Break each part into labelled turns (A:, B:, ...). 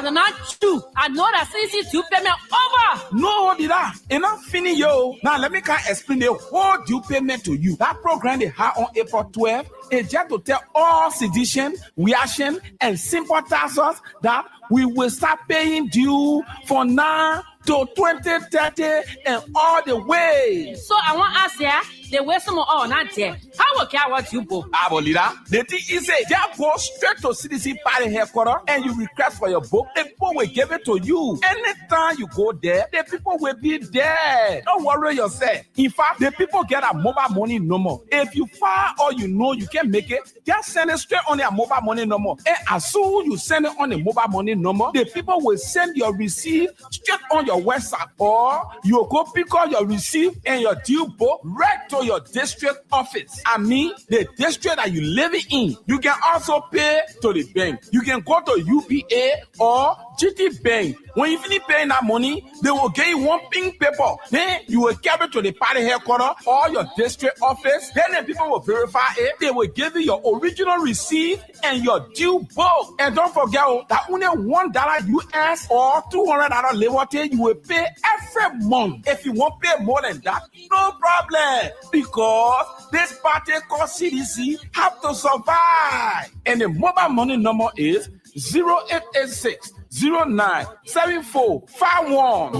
A: Not true. I know that CDC due payment over.
B: No, did I? Enough finish yo. Now let me explain the whole due payment to you. That program they had on April 12th is just to tell all citizens, reaction, and sympathizers that we will start paying due for now to 2030 and all the way.
A: So I want to ask ya, the way some all not there. How will care what you book?
B: Abolida, the thing is just go straight to CDC party headquarters and you request for your book. The people will give it to you. Anytime you go there, the people will be there. Don't worry yourself. In fact, the people get a mobile money number. If you file or you know you can make it, just send it straight on their mobile money number. And as soon as you send it on the mobile money number, the people will send your receipt straight on your website, or you go pick up your receipt and your due book right to your district office. I mean, the district that you live in. You can also pay to the bank. You can go to UPA or GT Bank. When you finish paying that money, they will give you one pink paper. Then you will carry it to the party headquarters or your district office. Then the people will verify it. They will give you your original receipt and your due book. And don't forget that only $1 US or $200 liberty you will pay every month. If you want to pay more than that, no problem. Because this party called CDC have to survive. And the mobile money number is 0886 097451.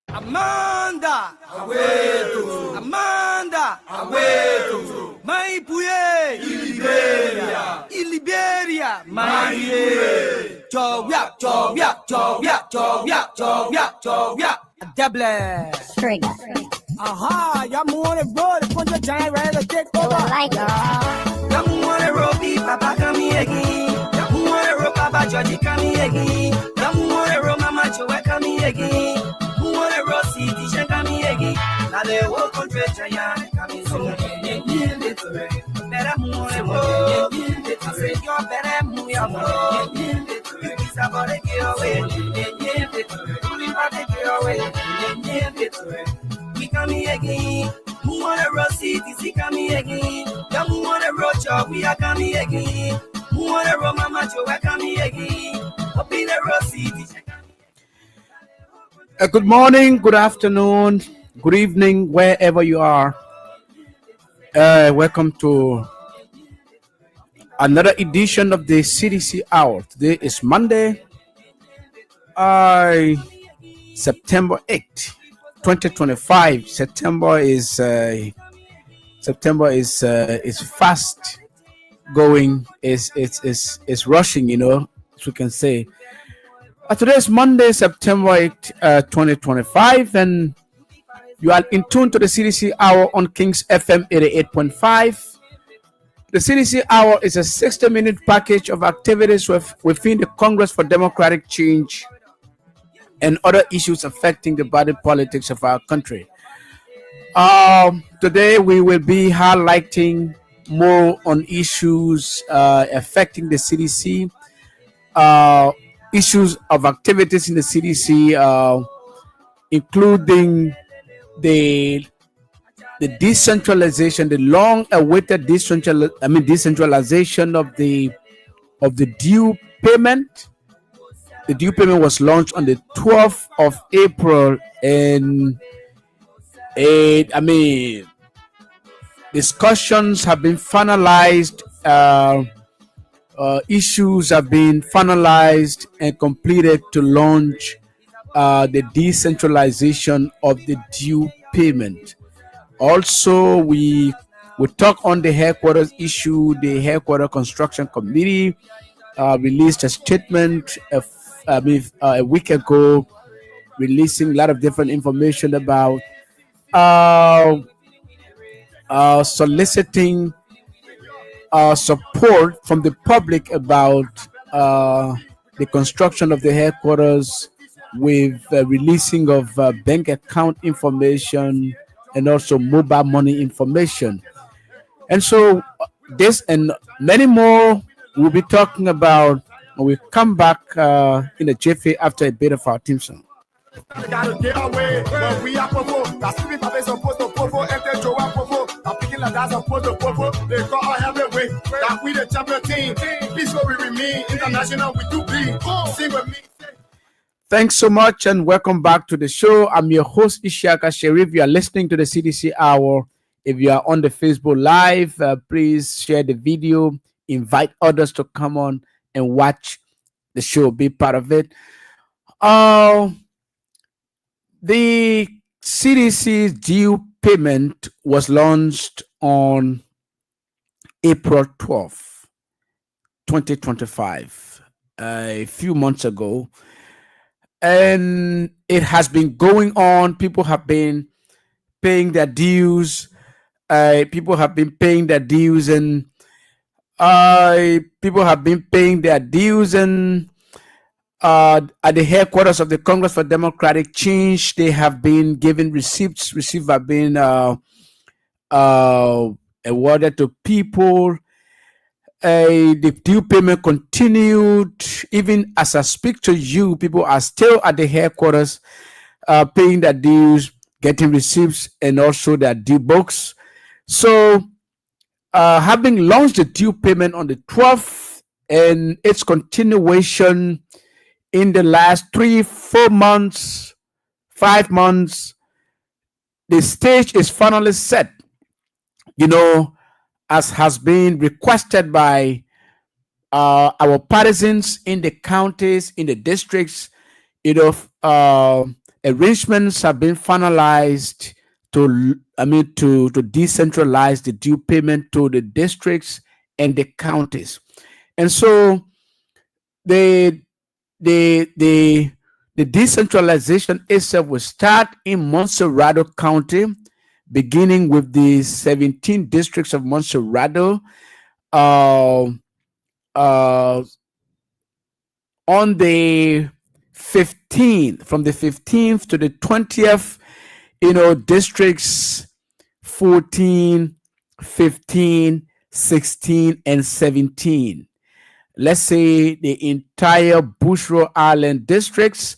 C: Amanda, aweto. Amanda, aweto. Maipuye, Iliberia, Maipuye. Chovia. Double.
D: Trigger.
C: Aha, y'all want to roll the punch of giant ready to take over.
D: Like
C: Y'all want to roll beef, Papa come here again. Y'all want to roll Papa Georgie come here again. Y'all want to roll Mama Joe come here again. Who want to roll City Shen come here again. Now they walk country giant coming soon. Better move the road. I said you better move your road. It's about to get away. We come here again. Who wanna roll CDC come here again. Them who wanna roll job, we are coming again. Who wanna roll Mama Joe, we come here again. Up in the roll CDC.
E: Good morning, good afternoon, good evening, wherever you are. Welcome to another edition of the CDC Hour. Today is Monday, September 8th, 2025. September is fast going. Is rushing. As we can say. Today is Monday, September 8th, 2025, and you are in tune to the CDC Hour on Kings FM 88.5. The CDC Hour is a 60-minute package of activities within the Congress for Democratic Change and other issues affecting the body politics of our country. Today we will be highlighting more on issues affecting the CDC, issues of activities in the CDC, including the decentralization, the long-awaited decentralization of the due payment. The due payment was launched on the 12th of April, and discussions have been finalized, issues have been finalized and completed to launch the decentralization of the due payment. Also, we talk on the headquarters issue. The headquarters construction committee released a statement a week ago, releasing a lot of different information about soliciting support from the public about the construction of the headquarters, with releasing of bank account information and also mobile money information. And so this and many more we'll be talking about when we come back in a jiffy after a bit of our theme song.
D: Gotta get away, but we are popo. That's sleeping for face supposed to popo. Enter Joe and popo. I'm picking like that's supposed to popo. They call our heavyweight. That we the champion team. This what we remain. International, we do bleed. Sing with me.
E: Thanks so much and welcome back to the show. I'm your host, Ishaka Sharif. You are listening to the CDC Hour. If you are on the Facebook Live, please share the video. Invite others to come on and watch the show. Be part of it. The CDC's due payment was launched on April 12th, 2025, a few months ago. And it has been going on. People have been paying their dues. And people have been paying their dues, and at the headquarters of the Congress for Democratic Change. They have been given receipts. Receipts have been awarded to people. The due payment continued. Even as I speak to you, people are still at the headquarters paying their dues, getting receipts, and also their due books. So, having launched the due payment on the 12th and its continuation in the last 3-4 months, 5 months, the stage is finally set. As has been requested by our partisans in the counties, in the districts, arrangements have been finalized to decentralize the due payment to the districts and the counties. And so the decentralization itself will start in Montserrado County, beginning with the 17 districts of Montserrado. On the 15th, from the 15th to the 20th, districts 14, 15, 16, and 17. Let's say the entire Bushro Island districts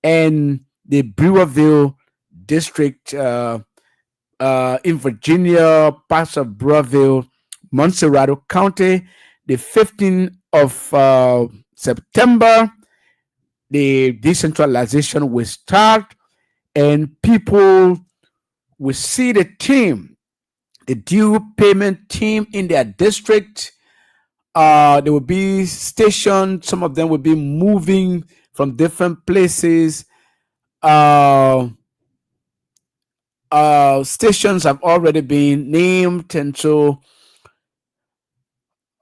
E: and the Brewerville district in Virginia, parts of Brewerville, Montserrado County. The 15th of September, the decentralization will start, and people will see the team, the due payment team in their district. There will be stationed. Some of them will be moving from different places. Stations have already been named, and so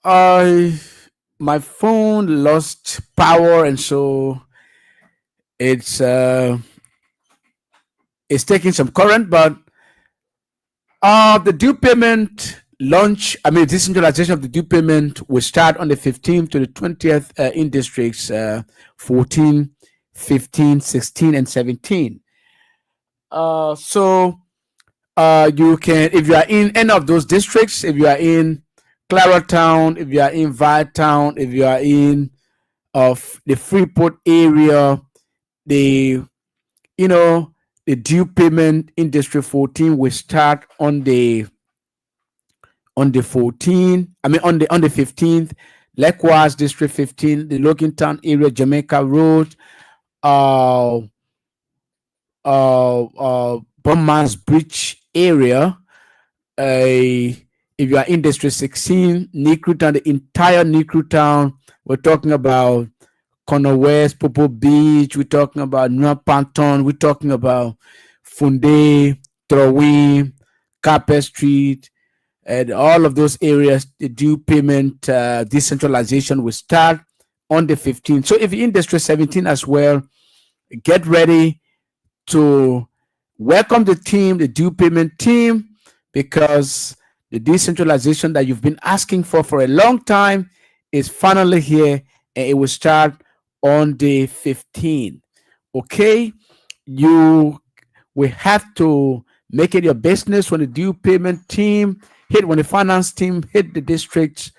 E: my phone lost power, and so it's taking some current, but the due payment decentralization of the due payment will start on the 15th to the 20th in districts 14, 15, 16, and 17. So you can, if you are in any of those districts, if you are in Claratown, if you are in Viatown, if you are in of the Freeport area, the due payment in District 14 will start on the 15th. Likewise, District 15, the Logantown area, Jamaica Road, Bowman's Bridge area. If you are in District 16, Necrutown, the entire Necrutown, we're talking about Corner West, Popo Beach, we're talking about New Panton, we're talking about Funde, Trowey, Carpet Street, and all of those areas. The due payment decentralization will start on the 15th. So if you're in District 17 as well, get ready to welcome the team, the due payment team, because the decentralization that you've been asking for a long time is finally here, and it will start on the 15th. Okay, you will have to make it your business when the due payment team when the finance team hit the districts.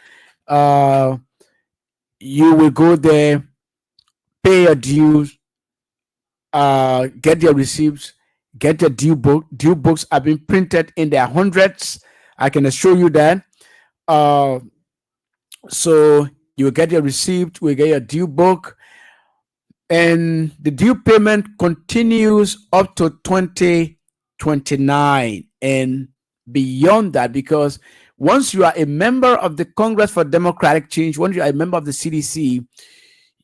E: You will go there, pay your dues, get their receipts, get their due book. Due books have been printed in their hundreds. I can assure you that. So you will get your receipt, we get your due book, and the due payment continues up to 2029 and beyond that, because once you are a member of the Congress for Democratic Change, once you are a member of the CDC,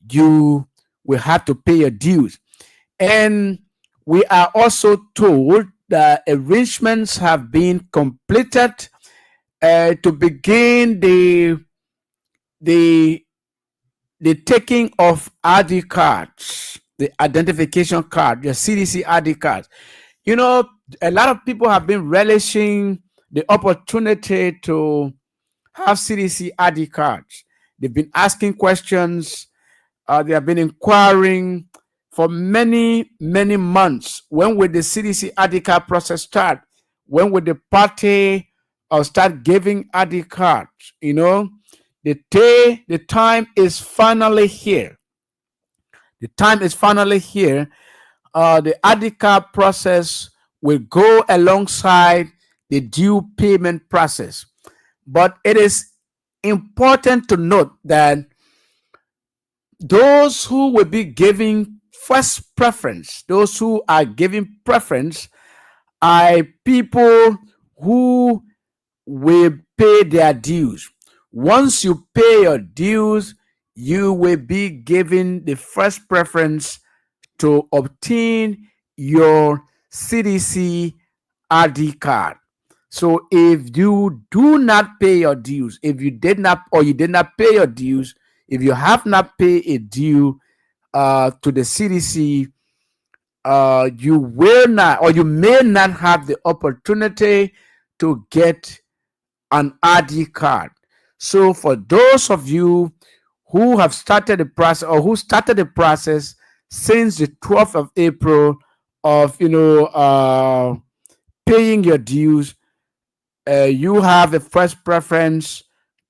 E: you will have to pay your dues. And we are also told that arrangements have been completed to begin the taking of ID cards, the identification card, your CDC ID cards. You know, a lot of people have been relishing the opportunity to have CDC ID cards. They've been asking questions. They have been inquiring for many, many months. When will the CDC ID card process start? When will the party start giving ID cards? You know, the time is finally here. The time is finally here. The ID card process will go alongside the due payment process. But it is important to note that those who will be giving first preference, those who are giving preference, are people who will pay their dues. Once you pay your dues, you will be given the first preference to obtain your CDC ID card. So if you do not pay your dues, if you did not pay your dues, if you have not paid a due to the CDC, you will not, or you may not have the opportunity to get an ID card. So for those of you who have started the process, or who started the process since the 12th of April of paying your dues, you have a first preference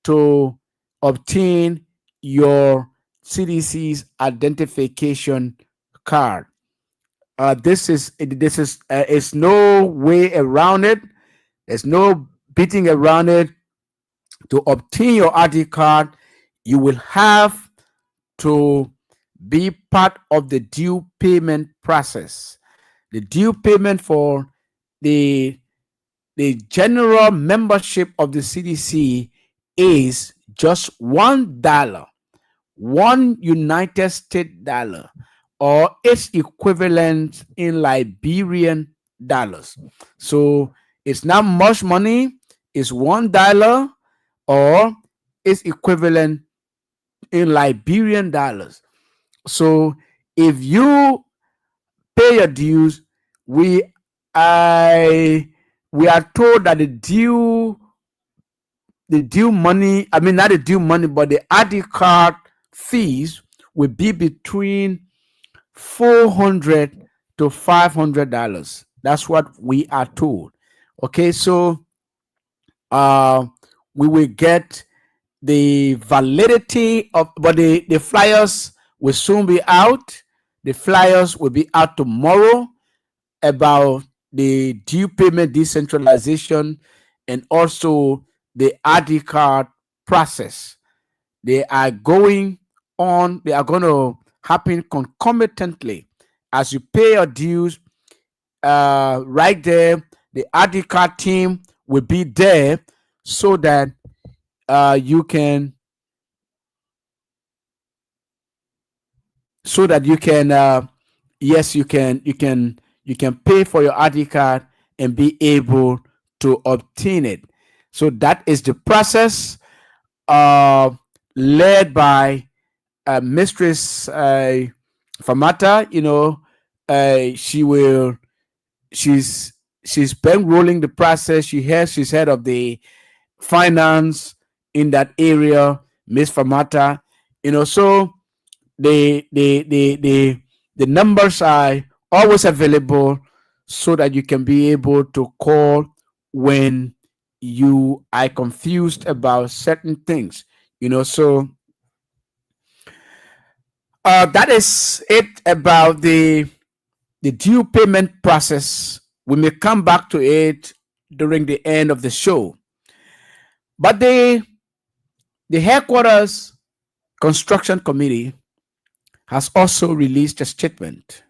E: to obtain your CDC's identification card. This is it's no way around it. There's no beating around it. To obtain your ID card, you will have to be part of the due payment process. The due payment for the general membership of the CDC is just $1, one United States dollar, or its equivalent in Liberian dollars. So it's not much money. It's $1 or its equivalent in Liberian dollars. So if you pay your dues, we are told that the due money, I mean not the due money, but the ID card fees will be between $400 to $500. That's what we are told. Okay, so we will get the validity of, but the flyers will soon be out. The flyers will be out tomorrow about the due payment decentralization and also the ID card process. They are going to happen concomitantly. As you pay your dues, right there, the ID card team will be there so that you can yes, you can pay for your ID card and be able to obtain it. So that is the process led by Mistress Famata. She's been rolling the process. She's head of the finance in that area, Miss Famata. So the numbers are always available so that you can be able to call when you are confused about certain things. So that is it about the the due payment process. We may come back to it during the end of the show. But the headquarters construction committee has also released a statement.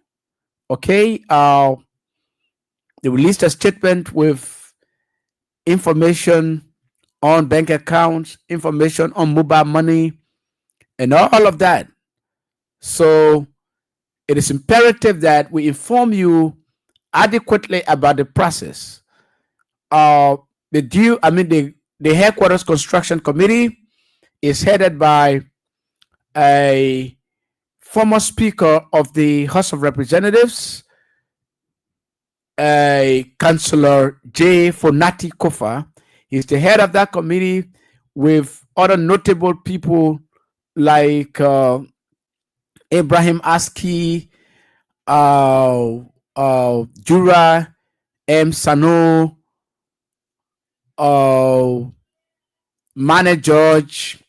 E: Okay, they released a statement with information on bank accounts, information on mobile money, and all of that. So it is imperative that we inform you adequately about the process. The headquarters construction committee is headed by a former speaker of the House of Representatives, Councillor J. Fonati Kofa. He's the head of that committee with other notable people like Abraham Aski, Jura M. Sano, Mane George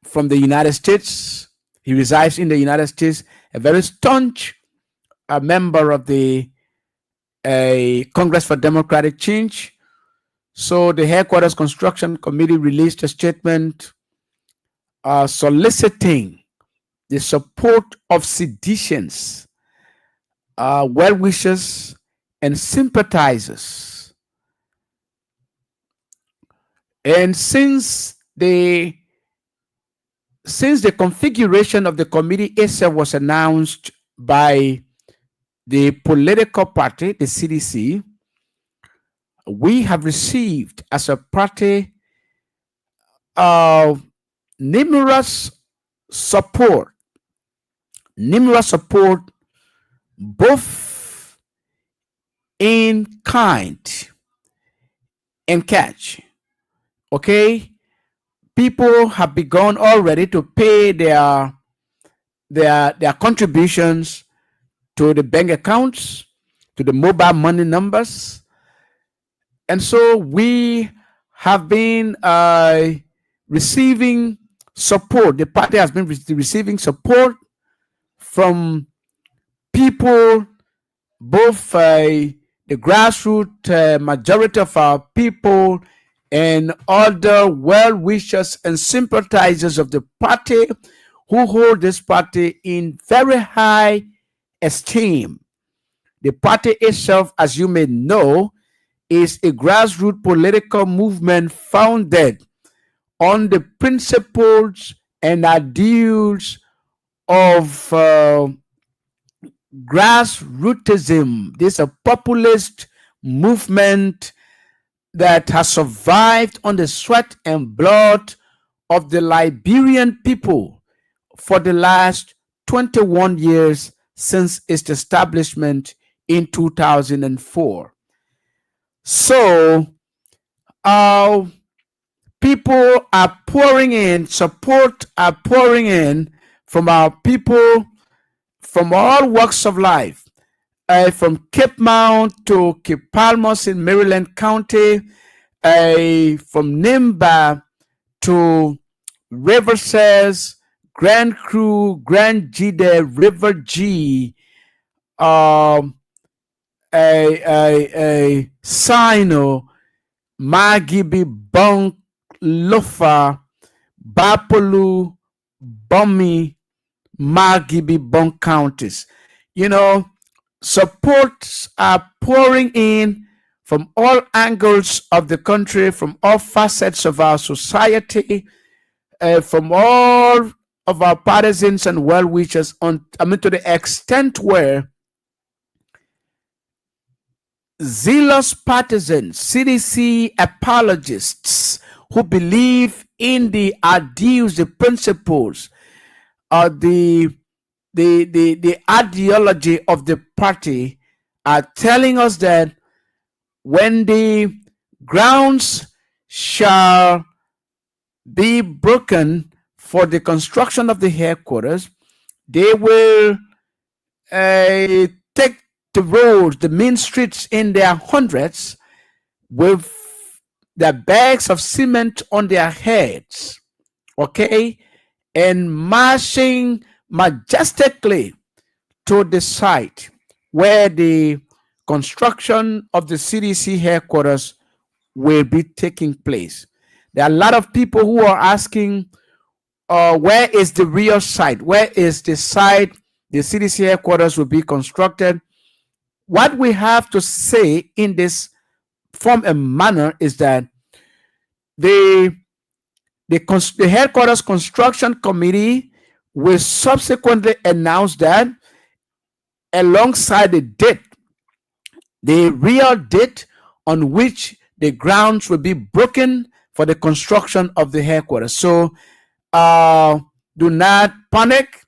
E: from the United States. He resides in the United States, a very staunch member of the Congress for Democratic Change. So the headquarters construction committee released a statement soliciting the support of seditionists, well-wishers, and sympathizers. And since the configuration of the committee itself was announced by the political party, the CDC, we have received as a party numerous support, both in kind and cash. Okay, people have begun already to pay their contributions to the bank accounts, to the mobile money numbers. And so we have been receiving support. The party has been receiving support from people, both the grassroots majority of our people and other well-wishers and sympathizers of the party who hold this party in very high esteem. The party itself, as you may know, is a grassroots political movement founded on the principles and ideals of grassrootism. This is a populist movement that has survived on the sweat and blood of the Liberian people for the last 21 years since its establishment in 2004. So, people are pouring in, support are pouring in from our people from all walks of life, from Cape Mount to Cape Palmas in Maryland County, from Nimba to Rivers's, Grand Cru, Grand Jide, River G, Sino, Magibi, Bunk, Lofa, Bapolu, Bummy, Magibi, Bunk counties. You know, supports are pouring in from all angles of the country, from all facets of our society, from all of our partisans and well-wishers, to the extent where zealous partisans, CDC apologists who believe in the ideals, the principles, the ideology of the party are telling us that when the grounds shall be broken for the construction of the headquarters, they will take the roads, the main streets in their hundreds with their bags of cement on their heads, okay, and marching majestically to the site where the construction of the CDC headquarters will be taking place. There are a lot of people who are asking, where is the real site? Where is the site the CDC headquarters will be constructed? What we have to say in this form and manner is that the headquarters construction committee will subsequently announce that alongside the real date on which the grounds will be broken for the construction of the headquarters. So do not panic,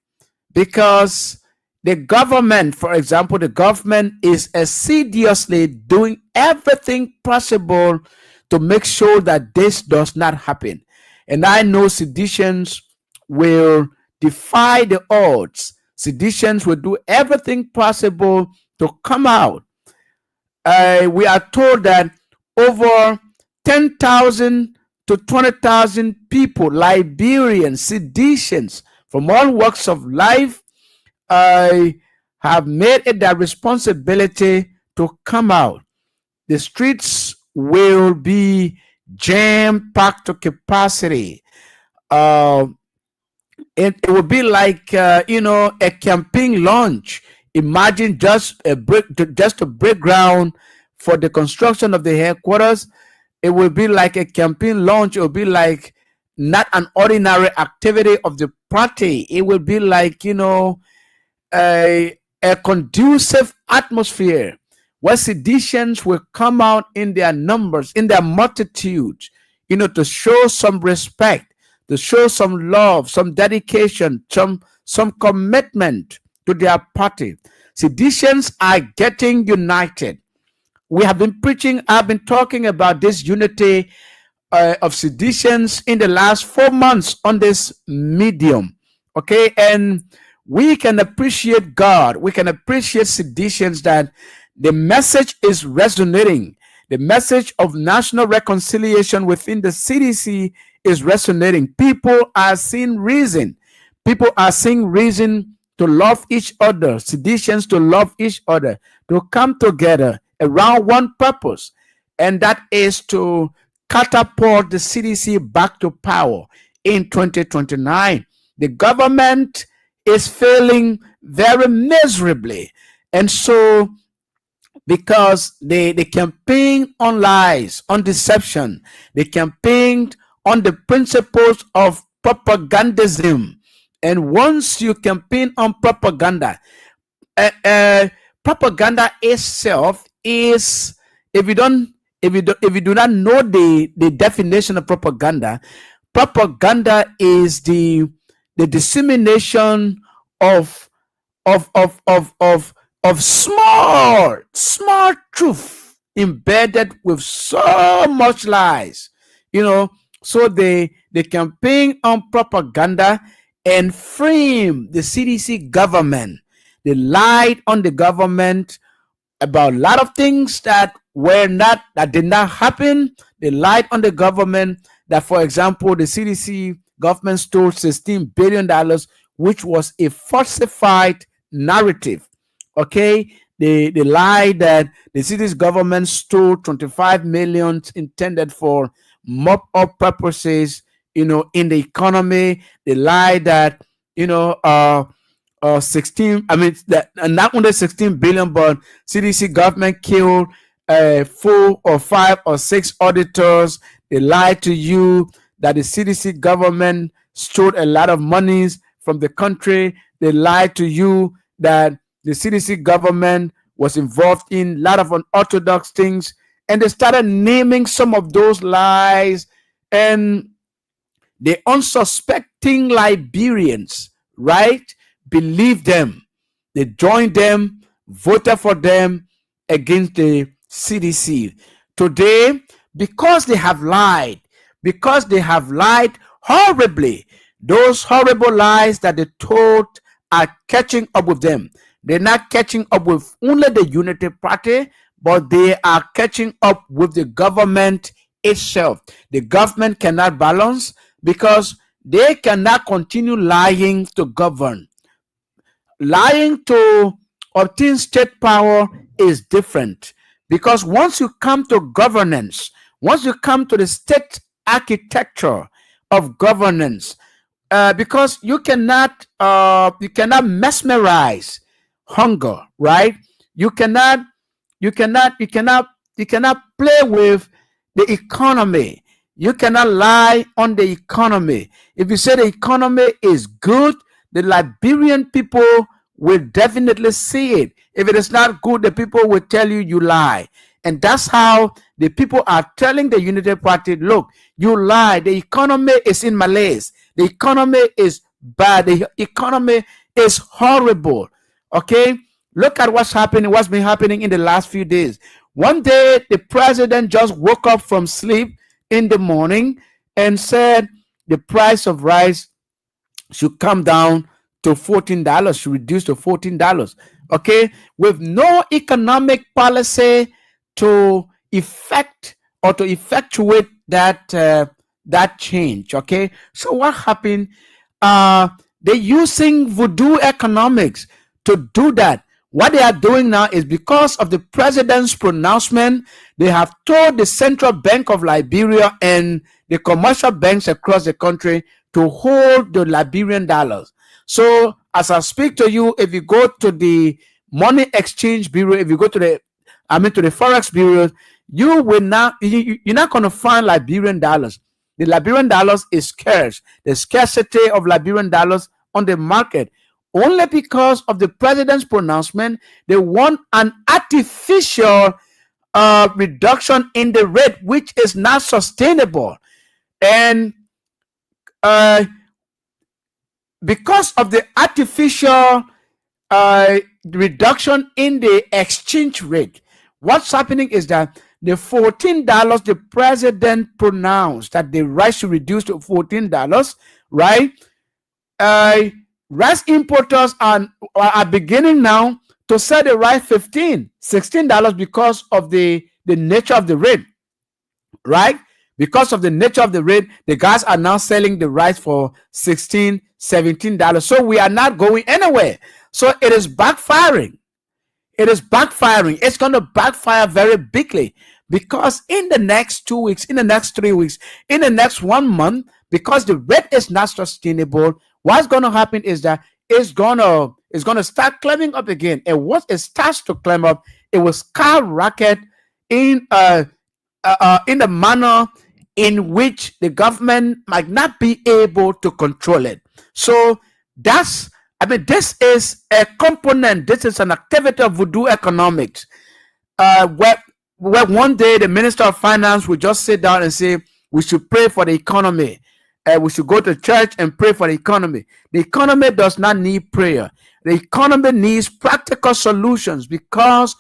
E: because the government, for example, the government is assiduously doing everything possible to make sure that this does not happen. And I know seditions will defy the odds. Seditions will do everything possible to come out. We are told that over 10,000 to 20,000 people, Liberians, seditions from all walks of life, have made it their responsibility to come out. The streets will be jam-packed to capacity. It will be like a campaign launch. Imagine just a break ground for the construction of the headquarters. It will be like a campaign launch. It will be like not an ordinary activity of the party. It will be like a conducive atmosphere where seditions will come out in their numbers, in their multitudes, to show some respect, to show some love, some dedication, some commitment to their party. Seditions are getting united. We have been preaching, I've been talking about this unity of seditions in the last 4 months on this medium. Okay, and we can appreciate God. We can appreciate seditions, that the message is resonating. The message of national reconciliation within the CDC is resonating. People are seeing reason. People are seeing reason to love each other, seditions to love each other, to come together around one purpose, and that is to catapult the CDC back to power in 2029. The government is failing very miserably, and so because they campaigned on lies, on deception, they campaigned on the principles of propagandism. And once you campaign on propaganda, propaganda itself is, if you do not know the definition of propaganda, propaganda is the dissemination of small truth embedded with so much lies. So they campaign on propaganda and frame the CDC government. They lied on the government about a lot of things that did not happen. They lied on the government that, for example, the CDC government stole $16 billion, which was a falsified narrative. Okay, they lied that the CDC government stole 25 million intended for mop-up purposes, in the economy. They lied that 16, not only 16 billion, but CDC government killed 4 or 5 or 6 auditors. They lied to you that the CDC government stole a lot of monies from the country. They lied to you that the CDC government was involved in a lot of unorthodox things. And they started naming some of those lies, and the unsuspecting Liberians, right, believed them. They joined them, voted for them against the CDC. Today, because they have lied horribly, those horrible lies that they told are catching up with them. They're not catching up with only the Unity Party, but they are catching up with the government itself. The government cannot balance, because they cannot continue lying to govern. Lying to obtain state power is different, because once you come to governance, once you come to the state architecture of governance, because you cannot mesmerize hunger, right? You cannot you cannot you cannot you cannot play with the economy. You cannot lie on the economy. If you say the economy is good, the Liberian people will definitely see it. If it is not good, the people will tell you you lie. And that's how the people are telling the Unity Party, look, you lie. The economy is in malaise. The economy is bad. The economy is horrible. Okay? Look at what's been happening in the last few days. One day, the president just woke up from sleep in the morning and said the price of rice should come down to $14, should reduce to $14. Okay? With no economic policy to effect or to effectuate that change. Okay, so what happened? They're using voodoo economics to do that. What they are doing now is, because of the president's pronouncement, they have told the Central Bank of Liberia and the commercial banks across the country to hold the Liberian dollars. So as I speak to you, if you go to the Money Exchange Bureau, if you go to the Forex Bureau, you're not going to find Liberian dollars. The Liberian dollars is scarce. The scarcity of Liberian dollars on the market. Only because of the president's pronouncement, they want an artificial reduction in the rate, which is not sustainable. And because of the artificial reduction in the exchange rate, what's happening is that the $14 the president pronounced that the rice should reduce to $14, right? Rice importers are beginning now to sell the rice $16 because of the nature of the rate, right? Because of the nature of the rate, the guys are now selling the rice for $16, $17. So we are not going anywhere. So it is backfiring. It is backfiring. It's going to backfire very bigly, because in the next 2 weeks, in the next 3 weeks, in the next 1 month, because the rate is not sustainable, what's going to happen is that it's going to start climbing up again. And once it starts to climb up, it will skyrocket in the manner in which the government might not be able to control it. So this is a component. This is an activity of voodoo economics, where one day the Minister of Finance will just sit down and say, we should pray for the economy. We should go to church and pray for the economy. The economy does not need prayer. The economy needs practical solutions, because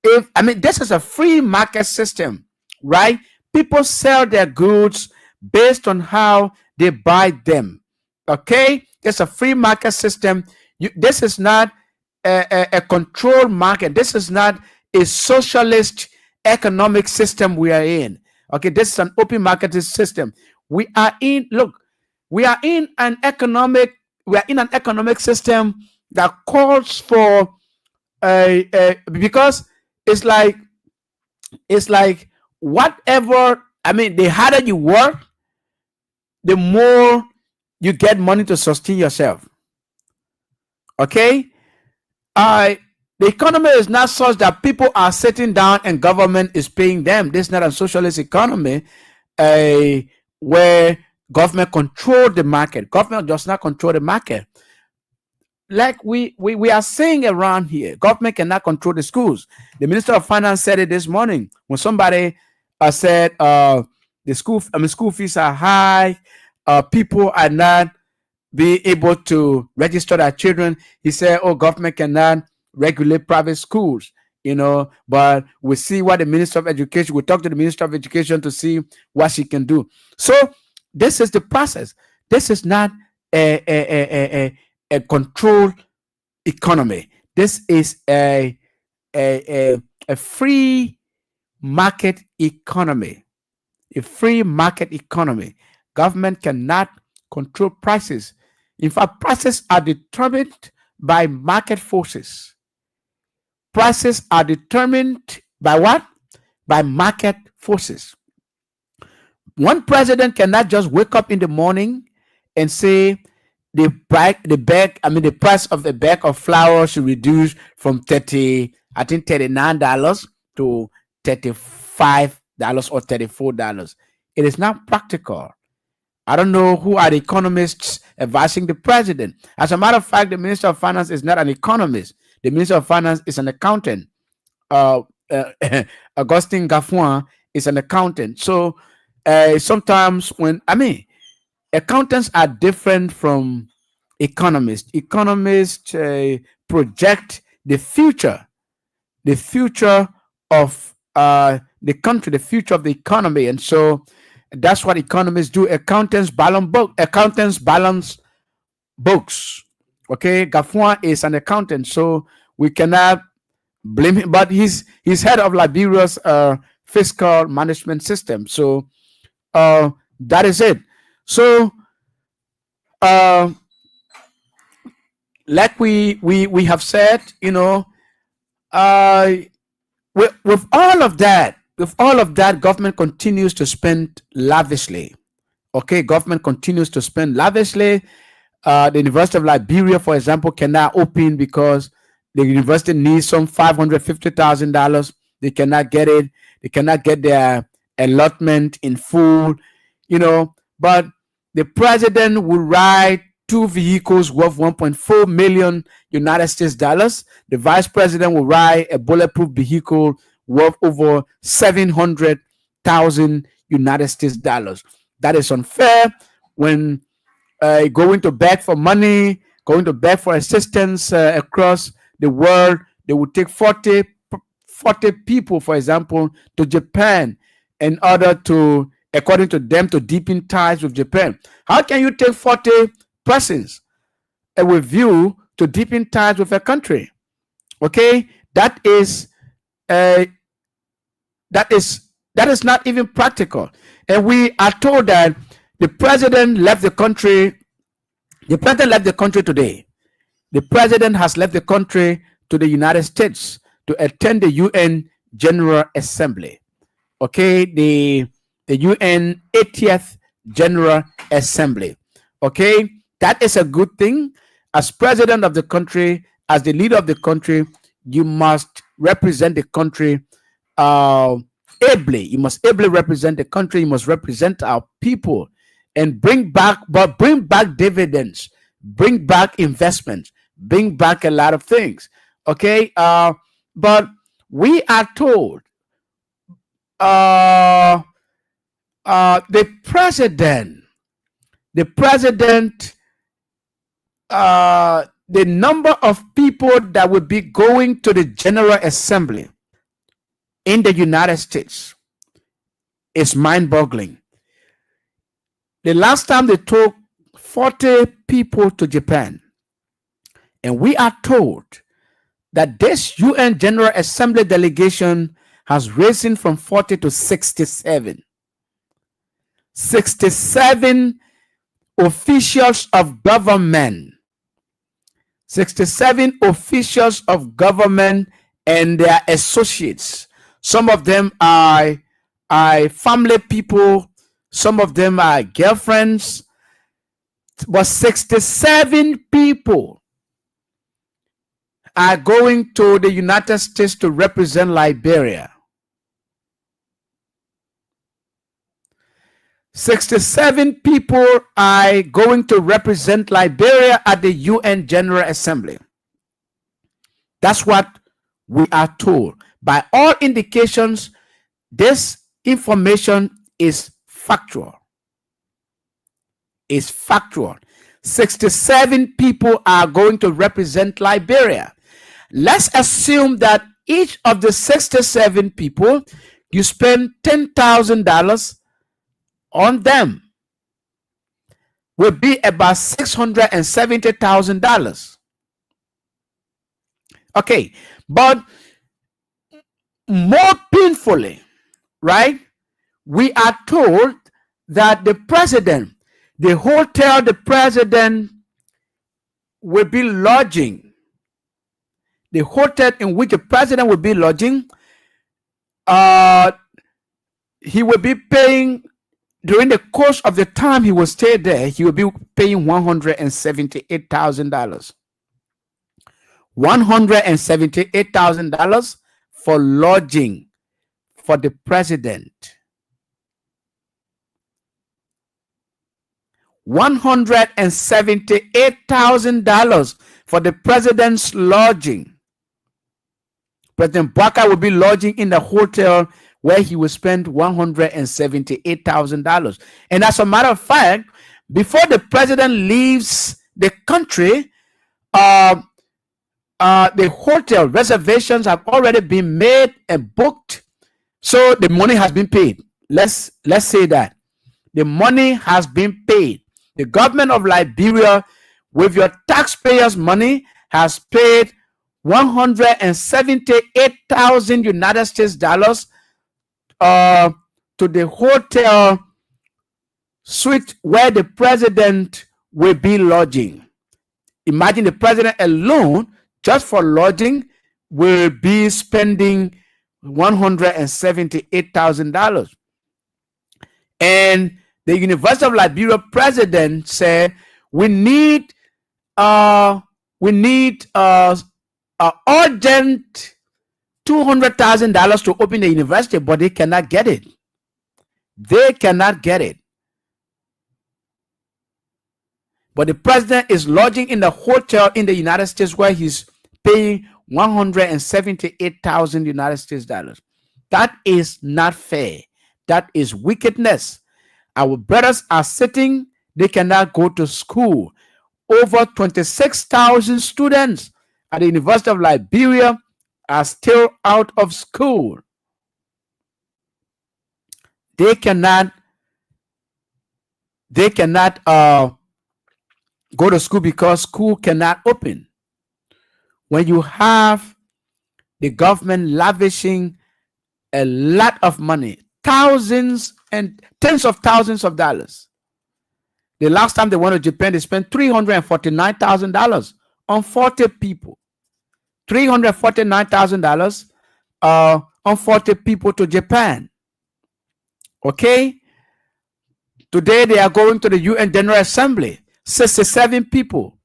E: this is a free market system, right? People sell their goods based on how they buy them. Okay? It's a free market system. This is not a controlled market. This is not a socialist economic system we are in. Okay, this is an open market system. We are in an economic system that calls for because it's like whatever, the harder you work, the more you get money to sustain yourself. Okay? The economy is not such that people are sitting down and government is paying them. This is not a socialist economy where government control the market. Government does not control the market. Like we are saying around here, government cannot control the schools. The Minister of Finance said it this morning when somebody said the school fees are high, people are not being able to register their children. He said, government cannot regulate private schools, but we see what the Minister of Education, we talk to the Minister of Education to see what she can do. So this is the process. This is not a controlled economy. This is a free market economy. A free market economy. Government cannot control prices. In fact, prices are determined by market forces. prices are determined by what? By market forces. One president cannot just wake up in the morning and say the price of the bag of flour should reduce from $39 to $35 or $34. It is not practical. I don't know who are the economists advising the president. As a matter of fact, the Minister of Finance is not an economist. The Minister of Finance is an accountant. Augustine Gaffouin is an accountant. So sometimes accountants are different from economists. Economists project the future of the country, the future of the economy, and so that's what economists do. Accountants balance books. Okay, Gaffouin is an accountant, so we cannot blame him. But he's head of Liberia's fiscal management system. So that is it. So like we have said, with all of that, government continues to spend lavishly. Okay, government continues to spend lavishly. The University of Liberia, for example, cannot open because the university needs some $550,000. They cannot get it. They cannot get their allotment in full, But the president will ride 2 vehicles worth 1.4 million United States dollars. The vice president will ride a bulletproof vehicle worth over 700,000 United States dollars. That is unfair. When going to beg for money, going to beg for assistance across the world, they would take 40 people, for example, to Japan in order to, according to them, to deepen ties with Japan. How can you take 40 persons with you to deepen ties with a country? Okay, that is not even practical. And we are told that the president left the country. The president left the country today. The president has left the country to the United States to attend the UN General Assembly. Okay, the UN 80th General Assembly. Okay, that is a good thing. As president of the country, as the leader of the country, you must represent the country ably. You must ably represent the country. You must represent our people and bring back dividends, bring back investments, bring back a lot of things. Okay, but we are told the number of people that would be going to the General Assembly in the United States is mind-boggling. The last time they took 40 people to Japan, and we are told that this UN General Assembly delegation has risen from 40 to 67. 67 officials of government. 67 officials of government and their associates. Some of them are family people. Some of them are girlfriends. But 67 people are going to the United States to represent Liberia. 67 people are going to represent Liberia at the UN General Assembly. That's what we are told. By all indications, this information is factual. It's factual. 67 people are going to represent Liberia. Let's assume that each of the 67 people, you spend $10,000 on them, will be about $670,000. Okay, but more painfully, right, we are told that the president, the hotel the president will be lodging, the hotel in which the president will be lodging, he will be paying, during the course of the time he will stay there, he will be paying $178,000. $178,000 for lodging for the president. $178,000 for the president's lodging. President Baka will be lodging in the hotel where he will spend $178,000. And as a matter of fact, before the president leaves the country, the hotel reservations have already been made and booked, so the money has been paid. Let's say that the money has been paid. The government of Liberia, with your taxpayers' money, has paid 178,000 United States dollars to the hotel suite where the president will be lodging. Imagine the president alone, just for lodging, will be spending $178,000. And the University of Liberia president said, we need urgent $200,000 to open the university, but they cannot get it. They cannot get it. But the president is lodging in the hotel in the United States where he's paying 178,000 United States dollars. That is not fair. That is wickedness. Our brothers are sitting, they cannot go to school. Over 26,000 students at the University of Liberia are still out of school. They cannot go to school because school cannot open. When you have the government lavishing a lot of money, thousands and tens of thousands of dollars. The last time they went to Japan, they spent $349,000 on 40 people. $349,000 on 40 people to Japan. Okay? Today they are going to the UN General Assembly. 67 people.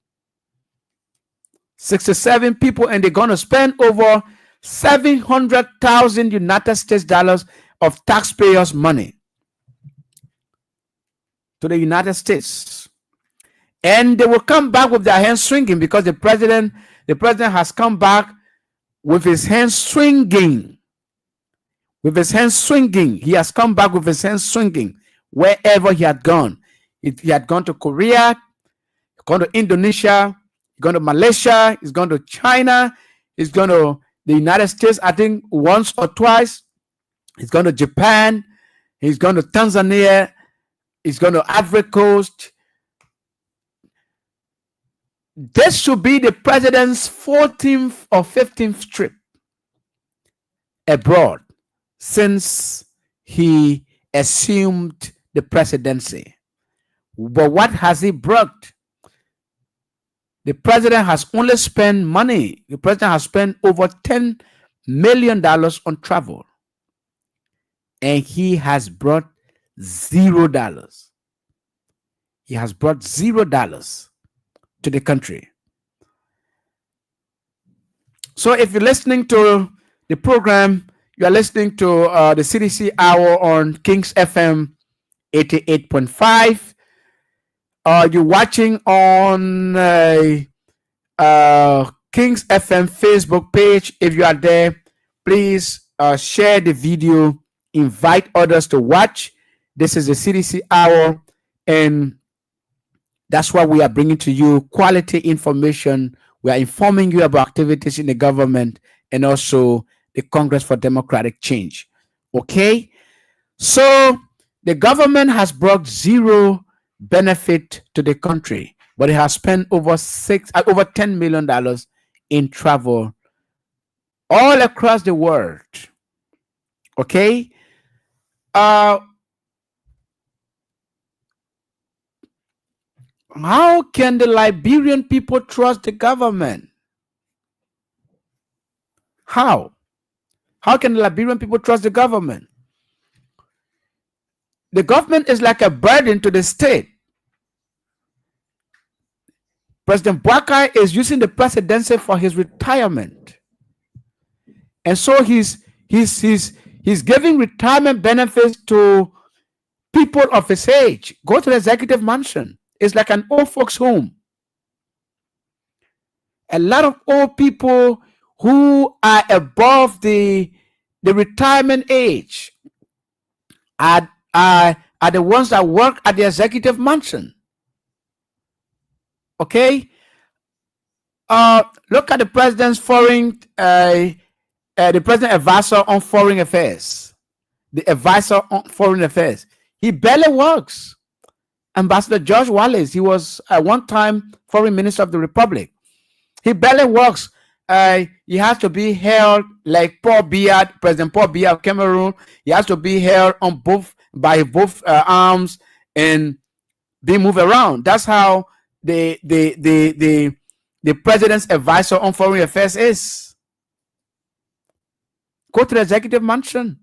E: 67 people, and they're going to spend over 700,000 United States dollars of taxpayers' money to the United States. And they will come back with their hands swinging because the president has come back with his hands swinging. With his hands swinging. He has come back with his hands swinging wherever he had gone. He had gone to Korea, gone to Indonesia, gone to Malaysia, he's gone to China, he's gone to the United States, I think once or twice. He's gone to Japan, he's gone to Tanzania, he's gone to Ivory Coast. This should be the president's 14th or 15th trip abroad since he assumed the presidency. But what has he brought? The president has only spent money. The president has spent over $10 million on travel. And he has brought $0. He has brought $0 to the country. So if you're listening to the program, you are listening to the CDC Hour on Kings FM 88.5. You're watching on Kings FM Facebook page. If you are there, please share the video, invite others to watch. This is the CDC Hour, and that's why we are bringing to you quality information. We are informing you about activities in the government and also the Congress for Democratic Change. Okay? So the government has brought zero benefit to the country, but it has spent over $10 million in travel all across the world. Okay? How can the Liberian people trust the government? How? How can the Liberian people trust the government? The government is like a burden to the state. President Boakai is using the presidency for his retirement. And so he's giving retirement benefits to people of his age. Go to the executive mansion. It's like an old folks home. A lot of old people who are above the retirement age are the ones that work at the executive mansion. Okay? Look at the president's the president advisor on foreign affairs. The advisor on foreign affairs. He barely works. Ambassador George Wallace, he was at one time foreign minister of the Republic. He barely works. He has to be held like Paul Biya, President Paul Biya of Cameroon. He has to be held on by both arms and be moved around. That's how the president's advisor on foreign affairs is. Go to the executive mansion.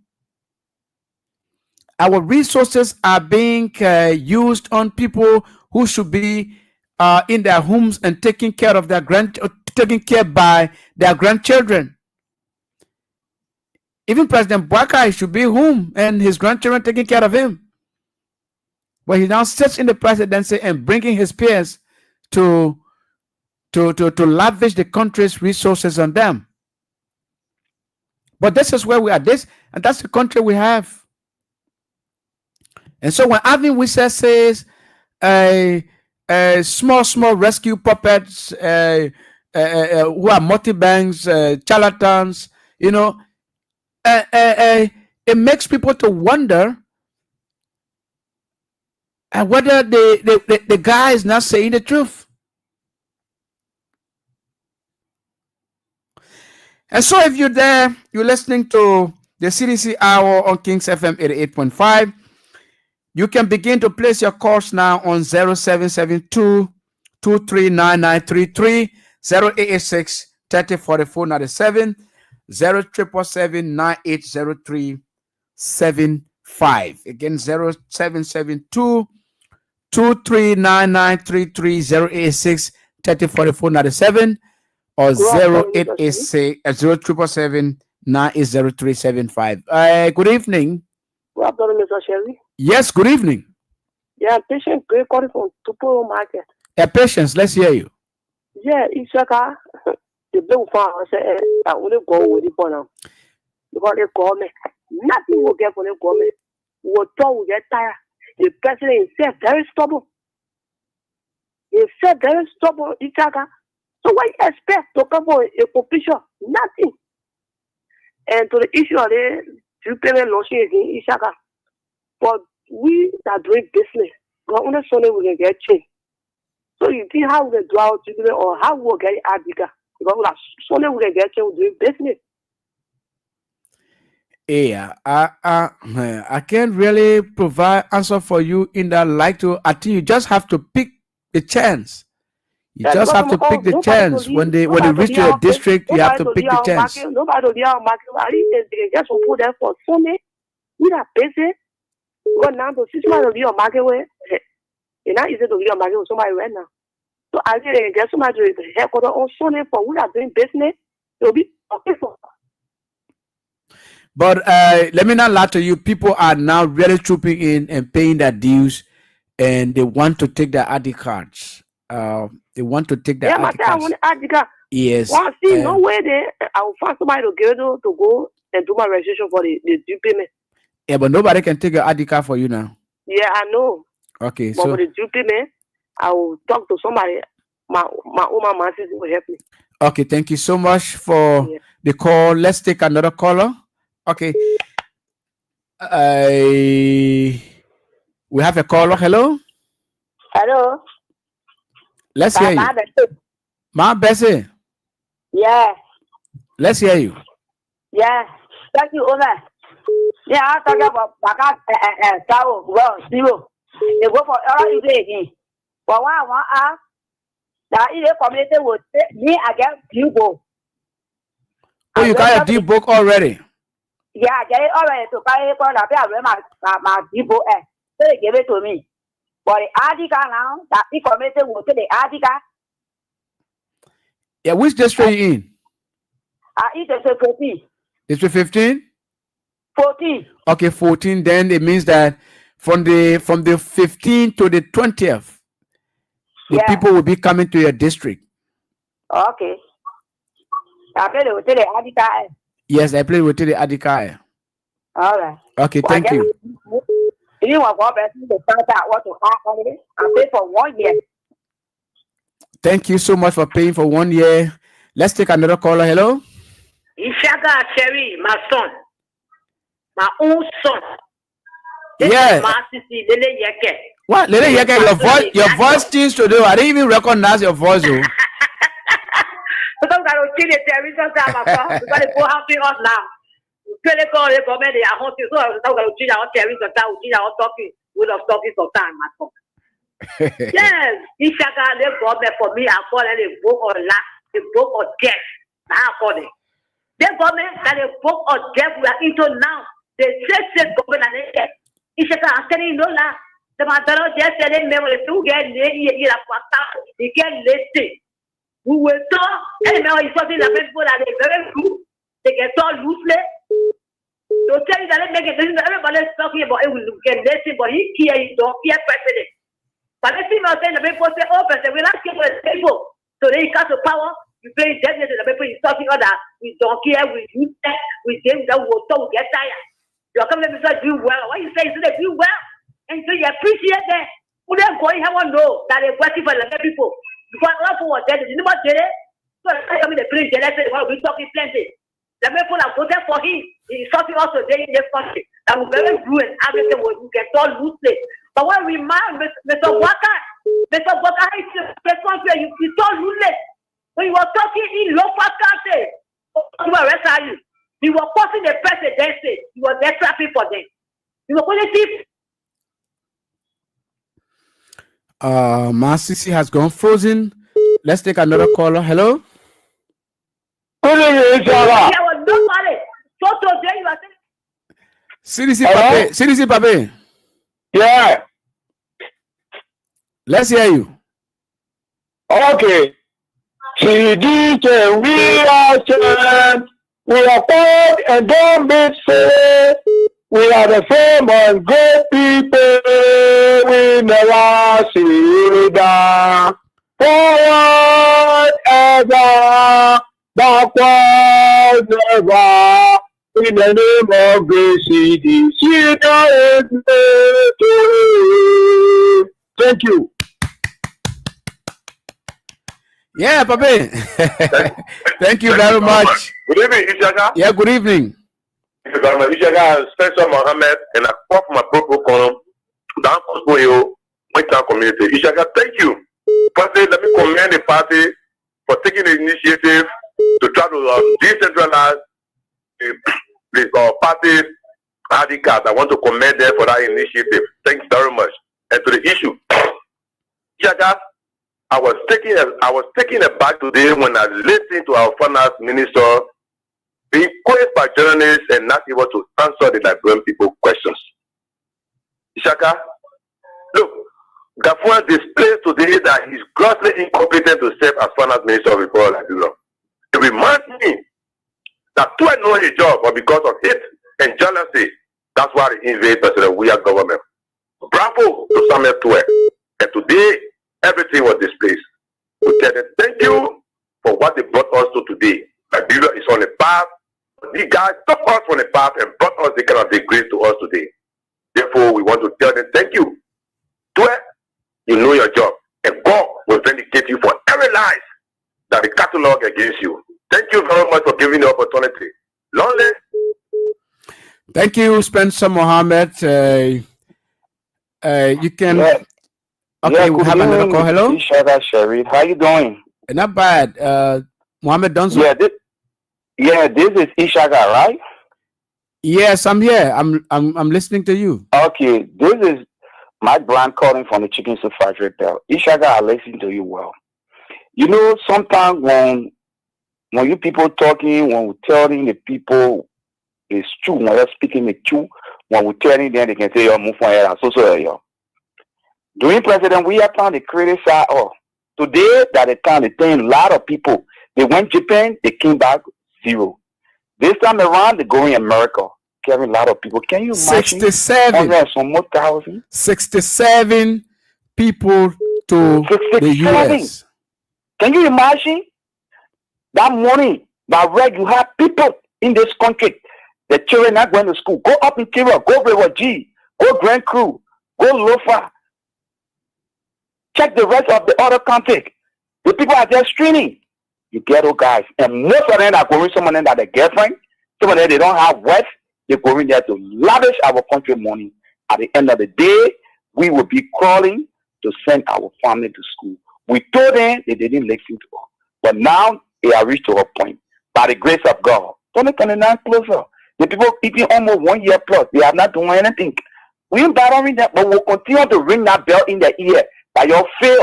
E: Our resources are being used on people who should be in their homes and taken care by their grandchildren. Even President Boakai should be home and his grandchildren taking care of him. But he now sits in the presidency and bringing his peers to lavish the country's resources on them. But this is where we are. And that's the country we have. And so when Alvin Wissa says small rescue puppets who are multi-banks, charlatans, it makes people to wonder whether the guy is not saying the truth. And so if you're there, you're listening to the CDC Hour on Kings FM 88.5, you can begin to place your calls now on 0772 239933, 0886 304497, 0777980375. Again, 0772 239933, 0886 304497, or 0886 0777980375. Good evening.
F: Good afternoon, Mr. Sherry.
E: Yes, good evening.
F: Yeah, patient Greg calling from Tupo Market.
E: Patience, let's hear you.
F: Yeah, it's like the blue farm. I said, I want to go with it for now. Because they call me. Nothing will get for the government. What will get tired. The president is very stubborn. He said very stubborn, Itaka. So what you expect to come for a position? Nothing. And to the issue of the payment launching again, Isaka. But we are doing business. But on the Sunday we can get change. So you think how we can do our jubilee or how we will get it bigger? Because on Sunday we can get change doing business.
E: Yeah, I can't really provide answer for you in that light. I think you just have to pick the chance. You just have to pick the chance. When they reach your district, you have to pick the chance.
F: Nobody will be our market. I think they just put there for Sunday. We are busy. Because now the 6 months of your market way, it's not easy to be your market with somebody right now. So I think they get somebody to the headquarters on Sunday for we are doing business. It'll be okay for us.
E: But let me not lie to you. People are now really trooping in and paying their dues, and they want to take their ID cards. They want to take their ID cards.
F: I want ID card.
E: Yes.
F: Well, see, no way there. I will find somebody to go and do my registration for the due payment.
E: Yeah, but nobody can take your ID card for you now.
F: Yeah, I know.
E: Okay,
F: but for the due payment, I will talk to somebody. My sister will help me.
E: Okay, thank you so much for the call. Let's take another caller. Okay. We have a caller. Hello?
F: Hello?
E: Let's hear you. Ma Bessie.
F: Yeah.
E: Let's hear you.
F: Yeah. Thank you, over. Yeah, I'm talking about Baka Sao, well, zero. They go for all day again. But what I want to ask, that if the community would take me against you go.
E: Oh, you got a D book already?
F: Yeah, I get it already. So I read my D book. So they give it to me. But the article now, that information will to the article.
E: Yeah, which district are you in?
F: It's a 14.
E: District 15?
F: 14.
E: Okay, 14. Then it means that from the 15th to the 20th, the people will be coming to your district.
F: Okay. I play with the article.
E: Yes, I play with the Adika.
F: All right.
E: Okay, thank you.
F: You want one person to find out what to happen? I pay for 1 year.
E: Thank you so much for paying for 1 year. Let's take another caller. Hello?
A: Ishaga Cherry, my son. My own son.
E: Yeah. What? Lele Yeke, your voice changed today. I didn't even recognize your voice. Oh.
A: Because I don't see the television because they go helping us now. They government, they are hosting, so I was going to change our television, our talking, we love talking sometimes, my son. Yes, Ishaga, they government for me, I call it a book of lack, a book of death. I call it. The government that a book of death we are into now. The same government and they Ishaga, I'm telling you, no, the matter just telling me when they do get they get listed. We will talk, and now it's something that people that they very good, they get so loosely. To tell you that they make it, everybody's talking about it, we can listen, but he don't fear president. But the thing I'm saying, the people say, oh, president, we're not killing the people. So they come to power, you play deadness, and the people is talking about that. We don't care, we use that, we say that we will talk, we get tired. You're coming to do well. What you say is they do well, and so you appreciate that. Who then go in have one know that they're working for the people. Because a lot of people are dead, you know what did it? So I come in the place, they said, well, we're talking plenty. The people that voted for him, he's talking also there in this country. That will very ruin everything when you get all loosely. But when we man, Mr. Walker is responsible, you so loosely. When you were talking in local country, you were arresting you. You were causing the presidency. You were there trapping for them. You were positive.
E: My CC has gone frozen. Let's take another caller. Hello? CDC Pape. CDC Pape.
G: Yeah.
E: Let's hear you.
G: Okay. CDC, we are Sept. We are proud and don't be sad. We are the firm and great people. We never see down. Forward ever, backward never. In the name of great CDC, thank you.
E: Yeah, Pape. Thank you very much.
G: Good evening, Ishaga.
E: Yeah, good evening.
G: Ishaga, Spencer Mohammed, and I call for my proprio column. Down Cosmo, my town community. Ishaga, thank you. Firstly, let me commend the party for taking the initiative to try to decentralize the party ID card. I want to commend them for that initiative. Thanks very much. And to the issue, Ishaga, I was taking aback today when I listened to our finance minister being quiet by journalists and not able to answer the Liberian people questions. Ishaka, look, Gafua displays today that he's grossly incompetent to serve as finance minister of the Republic of Liberia. It reminds me that to know his job, but because of hate and jealousy, that's why he invaded President Weah government. Bravo to Samuel Tue. And today, everything was displaced. We tell them thank you for what they brought us to today. Liberia is on a path. These guys took us on a path and brought us the kind of degree to us today. Therefore, we want to tell them thank you. Tue, you know your job. And God will vindicate you for every lie that we catalog against you. Thank you very much for giving the opportunity. Lonely.
E: Thank you, Spencer Mohammed. You can...
G: Yeah.
E: Okay, we have another call. Hello?
G: Sharif. How you doing?
E: Not bad. Mohammed Donzo.
G: Yeah, this is Ishaga, right?
E: Yes, I'm here. I'm listening to you.
G: Okay, this is Mike Brand calling from the Chicken Soup Factory. Ishaga, I listen to you well. You know, sometimes when
H: when you people talking, when we're telling the people it's true, when we're speaking the truth, when we're telling them, they can say, "Yo, move on here." So, yo. During President William time, they criticize. Oh, today that the time, they think a lot of people. They went Japan, they came back 0. This time around, they going America, carrying a lot of people. Can you imagine?
E: 67.
H: Some more thousand.
E: 67 people to
H: 67.
E: the US.
H: Can you imagine? That morning, by right, you have people in this country. The children not going to school. Go up interior, go River G, go Grand Crew, go Lofa. Check the rest of the other country. The people are just streaming. You ghetto guys. And most of them are going, some of them are their girlfriend. Some of them, they don't have wife. They're going there to lavish our country money. At the end of the day, we will be crawling to send our family to school. We told them they didn't listen to us. But now, they are reached to a point. By the grace of God. 2029 closer. The people eating almost 1 year plus. They are not doing anything. We ain't bothering that, but we'll continue to ring that bell in their ear. That you fear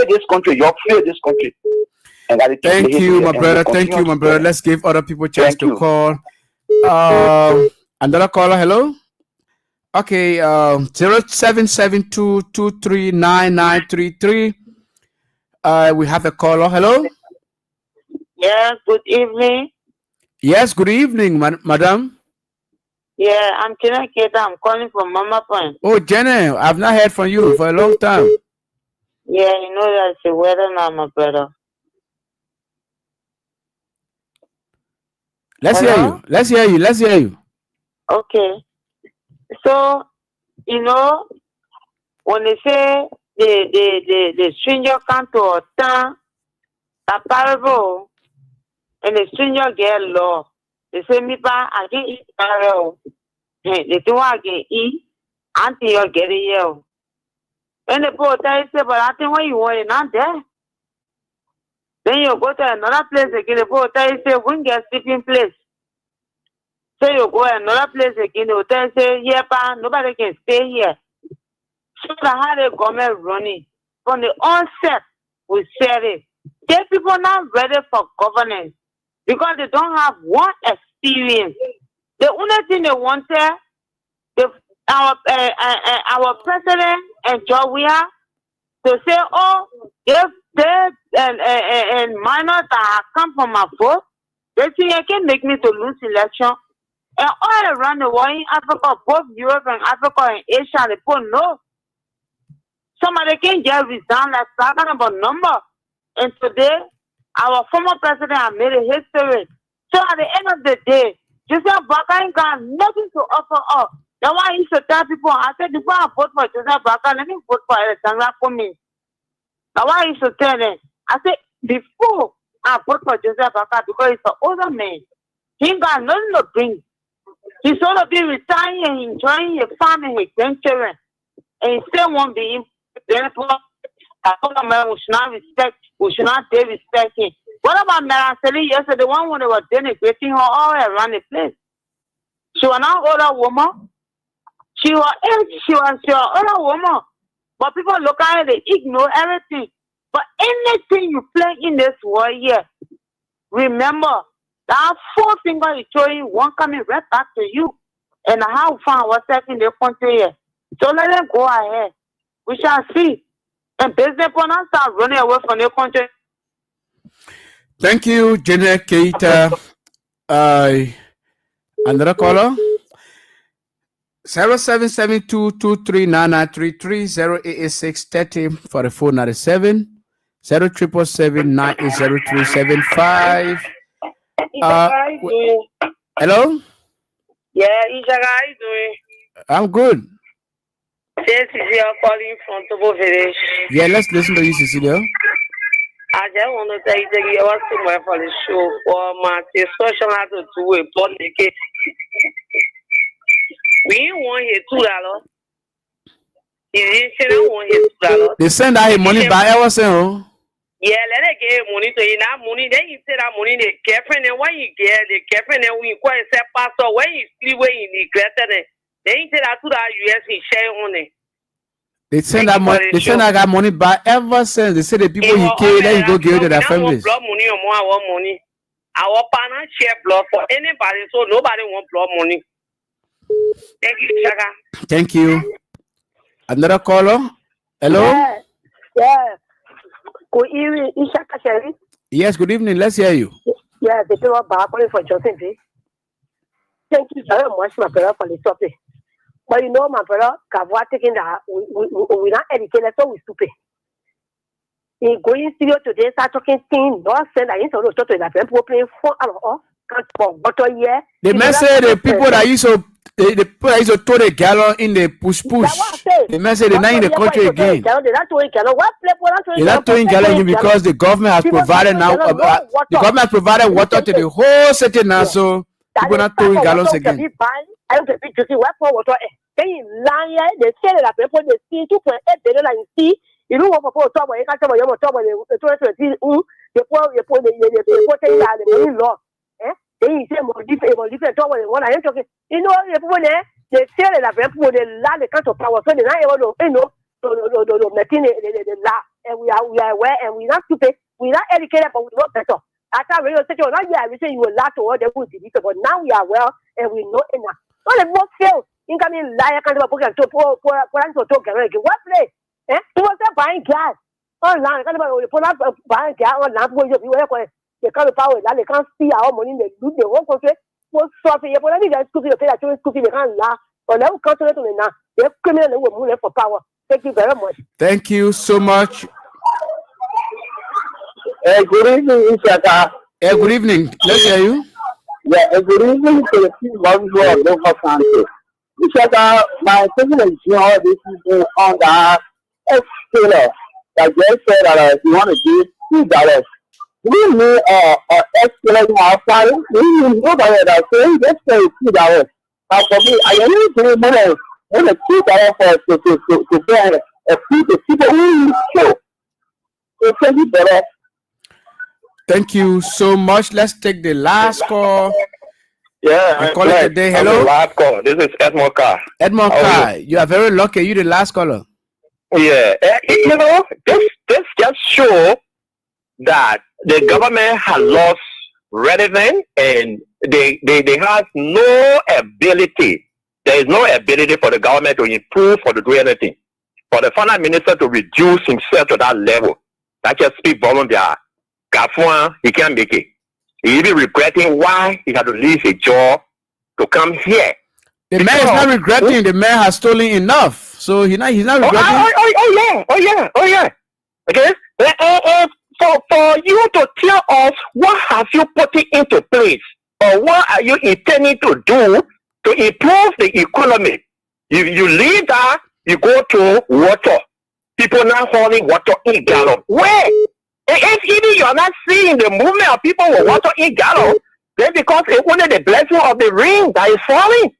H: this country. You fear this country.
E: Thank you, my brother. Thank you, my brother. Let's give other people a chance to call. Another caller, hello? Okay, 0772239933. We have a caller. Hello?
I: Yeah, good evening.
E: Yes, good evening, madam.
I: Yeah, I'm Jenna Keta. I'm calling from Mama Point.
E: Oh, Jenna, I've not heard from you for a long time.
I: Yeah, you know that's the weather now, my brother.
E: Let's hear you. Let's hear you. Let's hear you.
I: Okay. So, you know, when they say the stranger come to a town, a parable, and the stranger get law. They say, me pa, I can eat parable. They do I can eat until you get it here. And the poor guy say, but I think when you want it not there. Then you go to another place again. The poor guy say, we can get sleeping place. So you go another place again. The hotel say, yeah, pa, nobody can stay here. So how the government running from the onset, we said it. These people not ready for governance because they don't have one experience. The only thing they wanted, our president and Georgia to say, oh, if they and minors that come from my vote, they think they can make me to lose election. And all around the world in Africa, both Europe and Africa and Asia, they put no. Somebody can just resign like talking about number. And today, our former president has made a history. So at the end of the day, Joseph Baka ain't got nothing to offer up. That's why I used to tell people, I said, before I vote for Joseph Baka, let me vote for Alexandra Cummings. That's why I used to tell them, I said, before I vote for Joseph Baka, because he's an older man, he ain't got nothing to bring. He's going to be retiring and enjoying his family and his grandchildren. And he still won't be in. Therefore, I told him, we should not respect, we should not disrespect him. What about Maraceli yesterday? The one when they were denigrating her all around the place. She was not an older woman. She was an older woman. But people look at her, they ignore everything. But anything you play in this world here, remember, that 4 fingers you show you, one coming right back to you. And how far was that in the country here? So let them go ahead. We shall see. And business owners start running away from the country.
E: Thank you, Jenna Keita. Another caller. 0772239933 for the phone 97 0777980375. Hello?
I: Yeah, Isha, how you doing?
E: I'm good.
I: Cecilia calling from Togo Village.
E: Yeah, let's listen to you, Cecilia.
I: I just want to tell you that you was too much for the show for my discussion how to do a politics. We want here $2.
E: They send out money by our saying.
I: Yeah, let it get money to you now. Money, then you say that money, the girlfriend, and when you get the girlfriend, and we quite say, Pastor, when you sleep, when you neglected it, then you say that to the US, he share on it.
E: They send that money. They send that money by ever since. They say the people he killed, then you go give it to their families.
I: Blood money or more money.
A: Our partner share blood for anybody, so nobody want blood money. Thank you, Shaka.
E: Thank you. Another caller. Hello.
F: Yeah. Good evening, Ishaka Sherry.
E: Yes. Good evening. Let's hear you.
F: Yeah, the people are calling for Johnson. Thank you very much, my brother, for the topic. But you know, my brother, Kavua taking that we not educated, so we stupid. In going studio today, start talking things, not saying that you don't talk to the people playing for all. Can't for butter here.
E: The message the people that used to the people that used to throw the gallon in the push. The message they're not in the country again. They're not throwing gallon again because the government has provided now. The government has provided water to the whole city now, so people not throwing gallons again.
F: I don't get to see what for water. They say that people they see 2.8 billion and see. You know what for trouble? You can't tell me you're trouble. The 2020, the money law. They say more different trouble than what I am talking. You know, people there, they say that people they lack the kind of power, so they're not able to, to maintain the law. And we are aware, and we're not stupid, we're not educated, but we know better. After radio station, not yet, we say you will laugh to all the good, but now we are well, and we know enough. All the most fail. Incoming liar can't book and to pour what place? He was buying gas. Online, can't buying gas on lamp going to be where they can't power that they can't see our money, they do their own country. What's sorry, but I think that's stupid, they can't laugh. Or never concentrate on it now. They're criminal and will move for power. Thank you very much.
E: Thank you so much.
H: Good evening, Ishaka.
E: Good evening. Let's hear you.
H: Yeah, good evening to the people of local country. Ishaka, my question is all these people on the escalator that just said that you want to give $2. We need escalating outside. We need nobody that says just say $2. Now for me, I need to remember when $2 to buy a few people who need to. So thank you, brother.
E: Thank you so much. Let's take the last call.
G: Yeah,
E: call it today. Hello.
G: Last call. This is Edmond Carr.
E: Edmond Carr, you are very lucky. You're the last caller.
G: Yeah, you know, this just shows that the government has lost relevance and they have no ability. There is no ability for the government to improve or to do anything. For the finance minister to reduce himself to that level, that just speak volume there. Gafuan, he can't make it. He even regretting why he had to leave his job to come here.
E: The man is not regretting. The man has stolen enough, so he's not regretting.
G: Oh yeah. Okay. For you to tell us what have you put it into place, or what are you intending to do to improve the economy? You leave that, you go to water. People now hauling water in gallon. Where? If even you're not seeing the movement of people with water in gallon, then because it's only the blessing of the rain that is falling.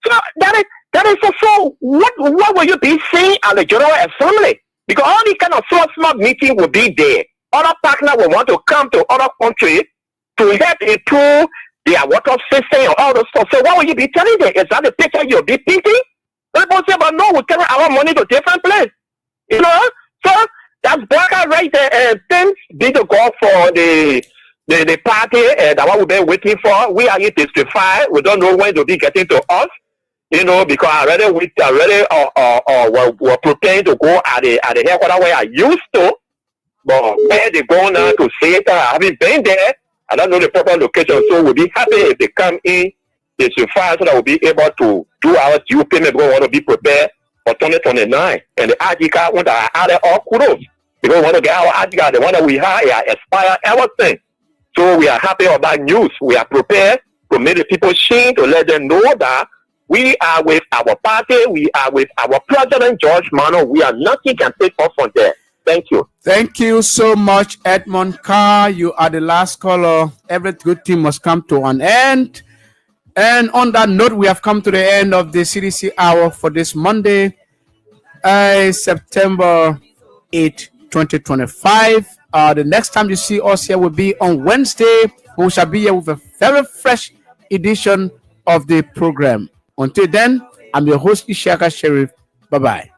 G: So that is so what will you be saying at the General Assembly? Because all these kind of small meeting will be there. Other partners will want to come to other countries to help improve their water system and all those stuff. So what will you be telling them? Is that the picture you'll be painting? People say, but no, we carry our money to different places. You know? So that's Barker right there. And thanks be to God for the party that what we've been waiting for. We are here to testify. We don't know when they'll be getting to us. You know, because we're preparing to go at the headquarters where I used to. But where they go now to say it, I haven't been there. I don't know the proper location. So we'll be happy if they come in, they survive so that we'll be able to do our due payment. We want to be prepared for 2029. And the ID card, when I added all kudos. Because we want to get our ID card, the one that we have, expire everything. So we are happy about news. We are prepared to make the people shine, to let them know that we are with our party, we are with our President George Mano. We are nothing can take us from there. Thank you.
E: Thank you so much, Edmond Carr. You are the last caller. Every good thing must come to an end. And on that note, we have come to the end of the CDC Hour for this Monday, September 8, 2025. The next time you see us here will be on Wednesday. We shall be here with a very fresh edition of the program. Until then, I'm your host, Ishaka Sheriff. Bye-bye.